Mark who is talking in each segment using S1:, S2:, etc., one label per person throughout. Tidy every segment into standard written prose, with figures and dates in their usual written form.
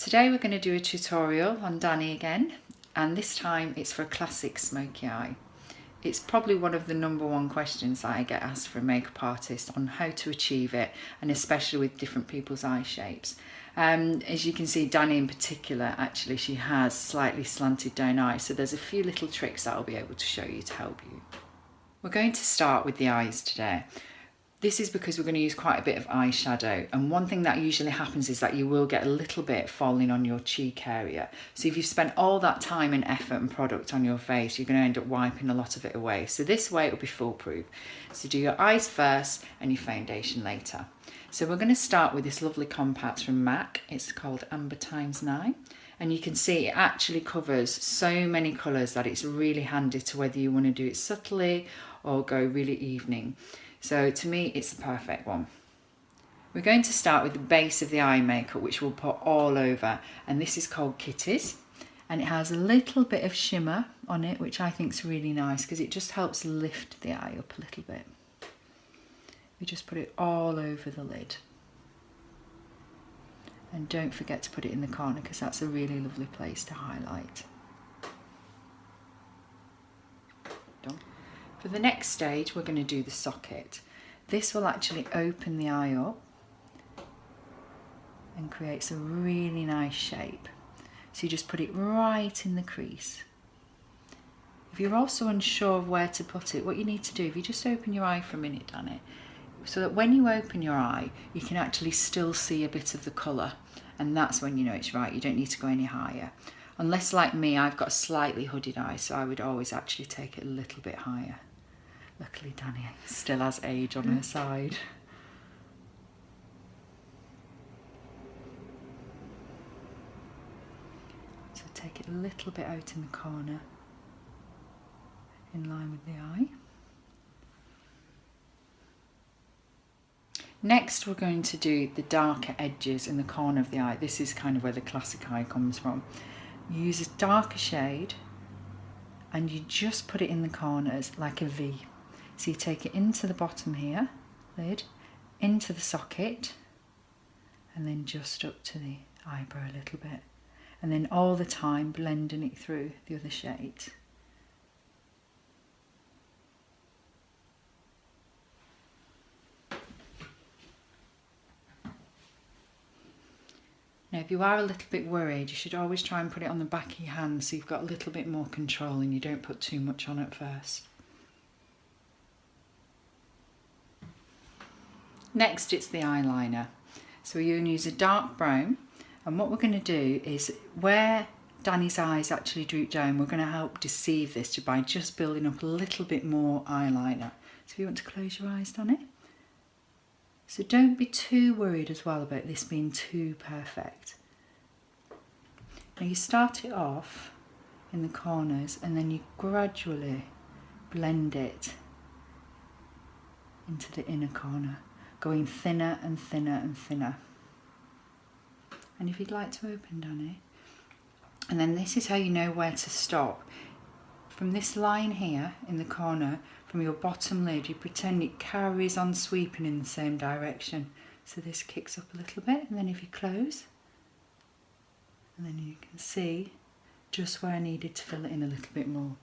S1: Today we're going to do a tutorial on Dani again, and this time it's for a classic smoky eye. It's probably one of the #1 questions that I get asked from a makeup artist on how to achieve it, and especially with different people's eye shapes. As you can see, Dani in particular, actually she has slightly slanted down eyes, so there's a few little tricks that I'll be able to show you to help you. We're going to start with the eyes today. This is because we're going to use quite a bit of eyeshadow, and one thing that usually happens is that you will get a little bit falling on your cheek area. So if you've spent all that time and effort and product on your face, you're going to end up wiping a lot of it away. So this way it'll be foolproof. So do your eyes first and your foundation later. So we're going to start with this lovely compact from MAC. It's called Amber x9. And you can see it actually covers so many colours that it's really handy to whether you want to do it subtly or go really evening. So to me, it's the perfect one. We're going to start with the base of the eye makeup, which we'll put all over. And this is called Kitty's. And it has a little bit of shimmer on it, which I think is really nice because it just helps lift the eye up a little bit. We just put it all over the lid. And don't forget to put it in the corner because that's a really lovely place to highlight. Done. For the next stage, we're going to do the socket. This will actually open the eye up and creates a really nice shape. So you just put it right in the crease. If you're also unsure of where to put it, what you need to do, if you just open your eye for a minute, Dani, so that when you open your eye, you can actually still see a bit of the colour, and that's when you know it's right. You don't need to go any higher. Unless, like me, I've got a slightly hooded eye, so I would always actually take it a little bit higher. Luckily, Dani still has age on her side. So take it a little bit out in the corner, in line with the eye. Next, we're going to do the darker edges in the corner of the eye. This is kind of where the classic eye comes from. You use a darker shade and you just put it in the corners like a V. So you take it into the bottom here, lid, into the socket, and then just up to the eyebrow a little bit. And then all the time blending it through the other shades. Now, if you are a little bit worried, you should always try and put it on the back of your hand so you've got a little bit more control and you don't put too much on at first. Next, it's the eyeliner. So we're going to use a dark brown, and what we're going to do is where Dani's eyes actually droop down, we're going to help deceive this by just building up a little bit more eyeliner. So if you want to close your eyes, Dani. So don't be too worried as well about this being too perfect. Now you start it off in the corners and then you gradually blend it into the inner corner, going thinner and thinner and thinner. And if you'd like to open, Dani, and then this is how you know where to stop. From this line here in the corner, from your bottom lid, you pretend it carries on sweeping in the same direction. So this kicks up a little bit, and then if you close, and then you can see just where I needed to fill it in a little bit more.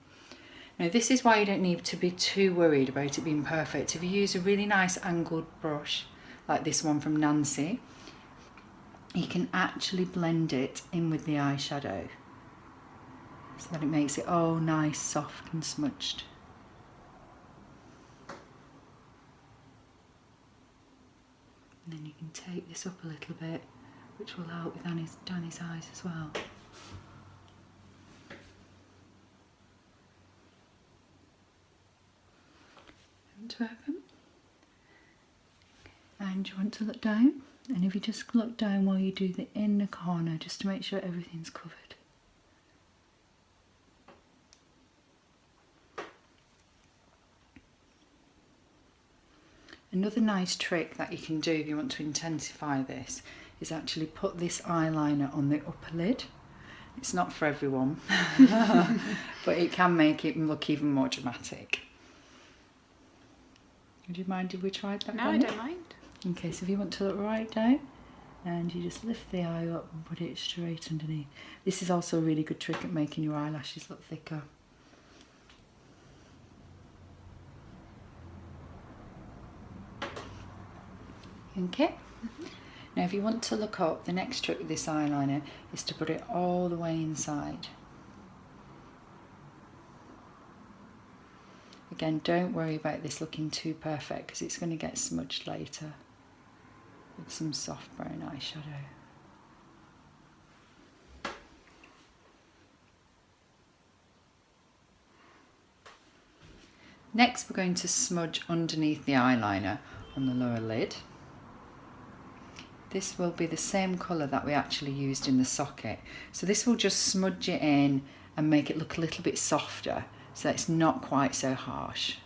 S1: Now this is why you don't need to be too worried about it being perfect. If you use a really nice angled brush, like this one from Nancy, you can actually blend it in with the eyeshadow so that it makes it all nice, soft and smudged. And then you can take this up a little bit, which will help with Dani's eyes as well. To open, and you want to look down, and if you just look down while you do the inner corner just to make sure everything's covered. Another nice trick that you can do if you want to intensify this is actually put this eyeliner on the upper lid. It's not for everyone, but it can make it look even more dramatic. Would you mind if we tried that?
S2: No, I don't mind.
S1: Okay, so if you want to look right down, and you just lift the eye up and put it straight underneath. This is also a really good trick at making your eyelashes look thicker. Okay. Now if you want to look up, the next trick with this eyeliner is to put it all the way inside. Again, don't worry about this looking too perfect because it's going to get smudged later with some soft brown eyeshadow. Next we're going to smudge underneath the eyeliner on the lower lid. This will be the same colour that we actually used in the socket. So this will just smudge it in and make it look a little bit softer so that it's not quite so harsh,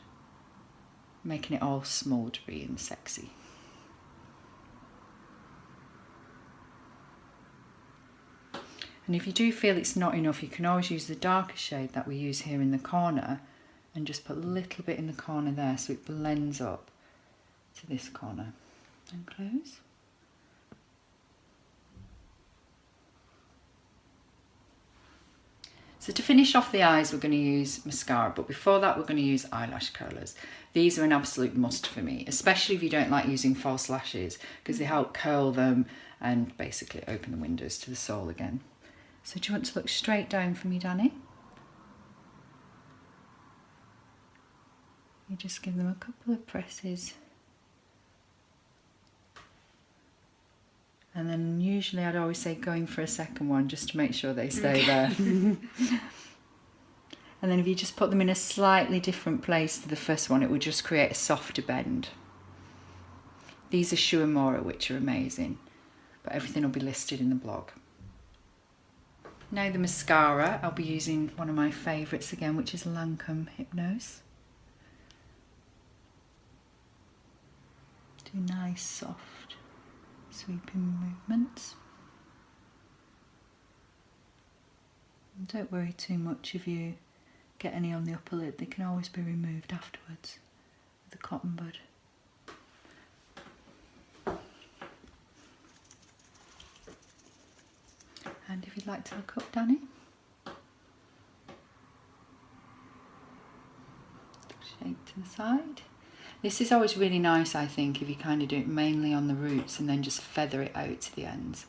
S1: making it all smouldery and sexy. And if you do feel it's not enough, you can always use the darker shade that we use here in the corner and just put a little bit in the corner there so it blends up to this corner. And close. So to finish off the eyes, we're going to use mascara, but before that we're going to use eyelash curlers. These are an absolute must for me, especially if you don't like using false lashes, because they help curl them and basically open the windows to the soul again. So do you want to look straight down for me, Dani? You just give them a couple of presses. And then usually I'd always say going for a second one just to make sure they stay there. And then if you just put them in a slightly different place to the first one, it would just create a softer bend. These are Shuamora, which are amazing, but everything will be listed in the blog. Now the mascara, I'll be using one of my favourites again, which is Lancome Hypnose. Do nice soft sweeping movements. And don't worry too much if you get any on the upper lid, they can always be removed afterwards with a cotton bud. And if you'd like to look up, Dani. Shake to the side. This is always really nice, I think, if you kind of do it mainly on the roots and then just feather it out to the ends.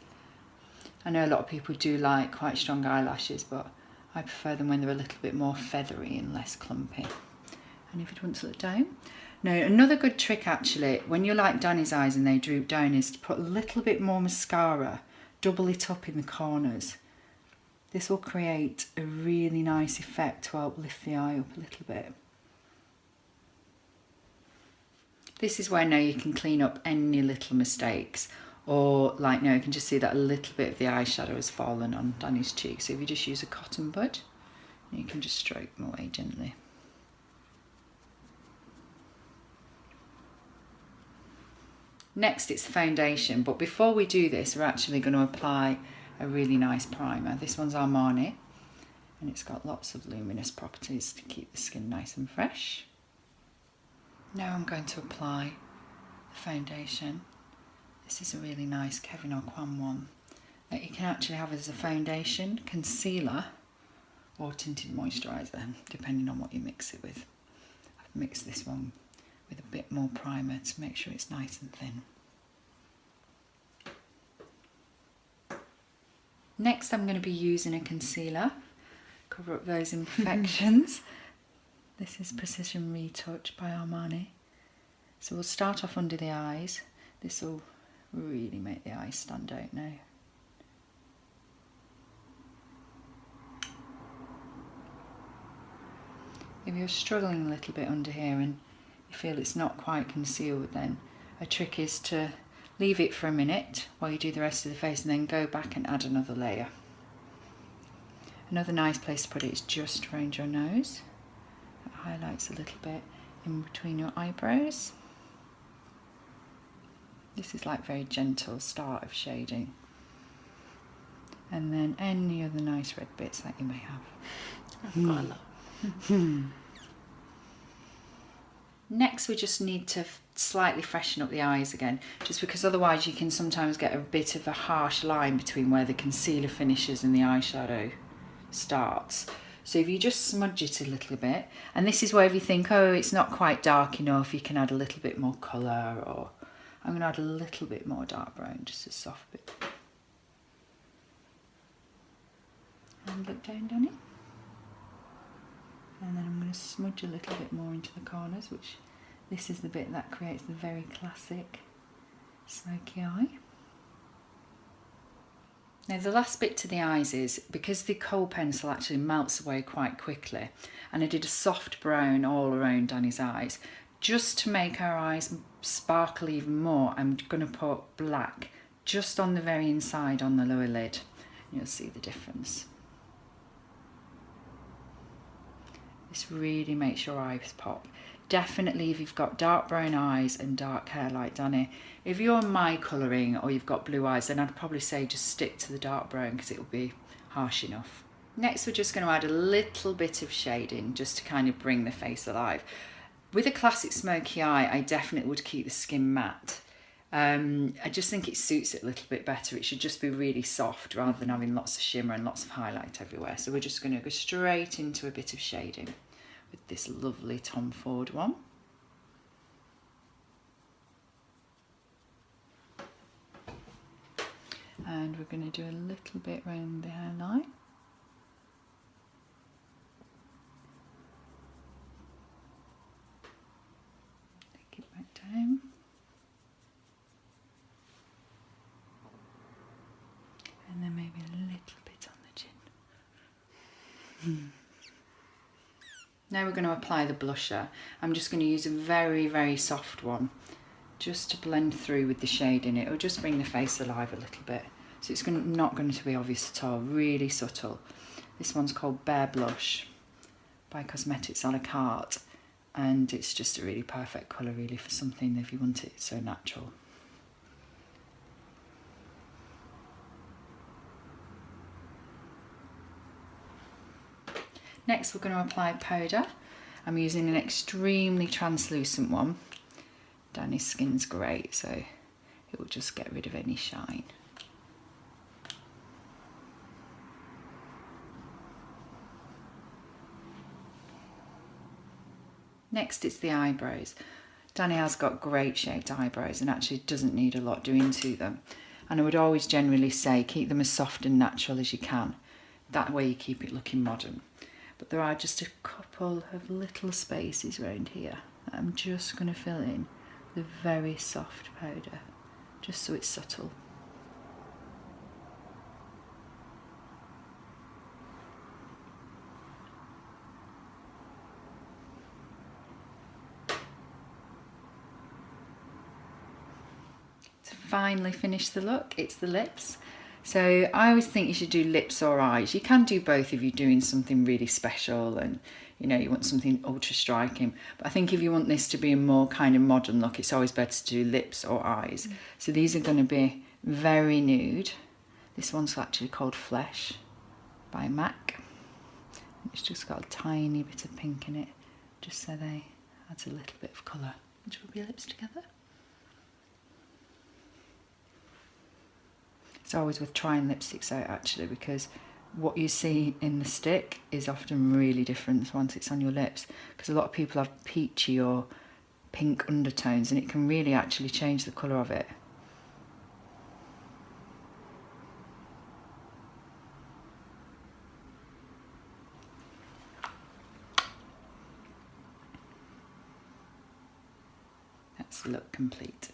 S1: I know a lot of people do like quite strong eyelashes, but I prefer them when they're a little bit more feathery and less clumpy. And if you'd want to look down. Now, another good trick actually, when you like Dani's eyes and they droop down, is to put a little bit more mascara, double it up in the corners. This will create a really nice effect to help lift the eye up a little bit. This is where now you can clean up any little mistakes, or like now you can just see that a little bit of the eyeshadow has fallen on Dani's cheek. So if you just use a cotton bud, you can just stroke them away gently. Next it's the foundation, but before we do this we're actually going to apply a really nice primer. This one's Armani and it's got lots of luminous properties to keep the skin nice and fresh. Now I'm going to apply the foundation. This is a really nice Kevyn Aucoin one that you can actually have as a foundation, concealer or tinted moisturiser, depending on what you mix it with. I've mixed this one with a bit more primer to make sure it's nice and thin. Next I'm going to be using a concealer, cover up those imperfections. This is Precision Retouch by Armani. So we'll start off under the eyes. This will really make the eyes stand out now. If you're struggling a little bit under here and you feel it's not quite concealed, then a trick is to leave it for a minute while you do the rest of the face and then go back and add another layer. Another nice place to put it is just around your nose. It highlights a little bit in between your eyebrows. This is like very gentle start of shading. And then any other nice red bits that you may have.
S2: I've got a lot.
S1: Next we just need to slightly freshen up the eyes again, just because otherwise you can sometimes get a bit of a harsh line between where the concealer finishes and the eyeshadow starts. So if you just smudge it a little bit, and this is where if you think, oh, it's not quite dark enough, you can add a little bit more colour, or I'm going to add a little bit more dark brown, just a soft bit. And look down, Dani. And then I'm going to smudge a little bit more into the corners, which this is the bit that creates the very classic smoky eye. Now the last bit to the eyes is, because the kohl pencil actually melts away quite quickly, and I did a soft brown all around Dani's eyes, just to make her eyes sparkle even more, I'm going to put black just on the very inside on the lower lid. You'll see the difference. This really makes your eyes pop. Definitely if you've got dark brown eyes and dark hair like Dani, if you're my colouring or you've got blue eyes, then I'd probably say just stick to the dark brown because it will be harsh enough. Next we're just going to add a little bit of shading just to kind of bring the face alive. With a classic smoky eye, I definitely would keep the skin matte. I just think it suits it a little bit better. It should just be really soft rather than having lots of shimmer and lots of highlight everywhere. So we're just going to go straight into a bit of shading with this lovely Tom Ford one. And we're going to do a little bit around the hairline. Take it back down. And then maybe a little bit on the chin. Now we're going to apply the blusher. I'm just going to use a very, very soft one just to blend through with the shade in it. It'll just bring the face alive a little bit. So it's not going to be obvious at all, really subtle. This one's called Bare Blush by Cosmetics a la carte. And it's just a really perfect colour really for something if you want it so natural. Next we're going to apply powder. I'm using an extremely translucent one. Dani's skin's great, so it will just get rid of any shine. Next it's the eyebrows. Dani has got great shaped eyebrows and actually doesn't need a lot doing to them. And I would always generally say keep them as soft and natural as you can. That way you keep it looking modern. But there are just a couple of little spaces around here that I'm just going to fill in with very soft powder, just so it's subtle. To finally finish the look, it's the lips. So I always think you should do lips or eyes. You can do both if you're doing something really special and you want something ultra striking. But I think if you want this to be a more kind of modern look, it's always better to do lips or eyes. So these are going to be very nude. This one's actually called Flesh by MAC. It's just got a tiny bit of pink in it, just so they add a little bit of colour. Would you rub your lips together? It's always worth trying lipsticks out actually, because what you see in the stick is often really different once it's on your lips, because a lot of people have peachy or pink undertones and it can really actually change the colour of it. That's the look complete.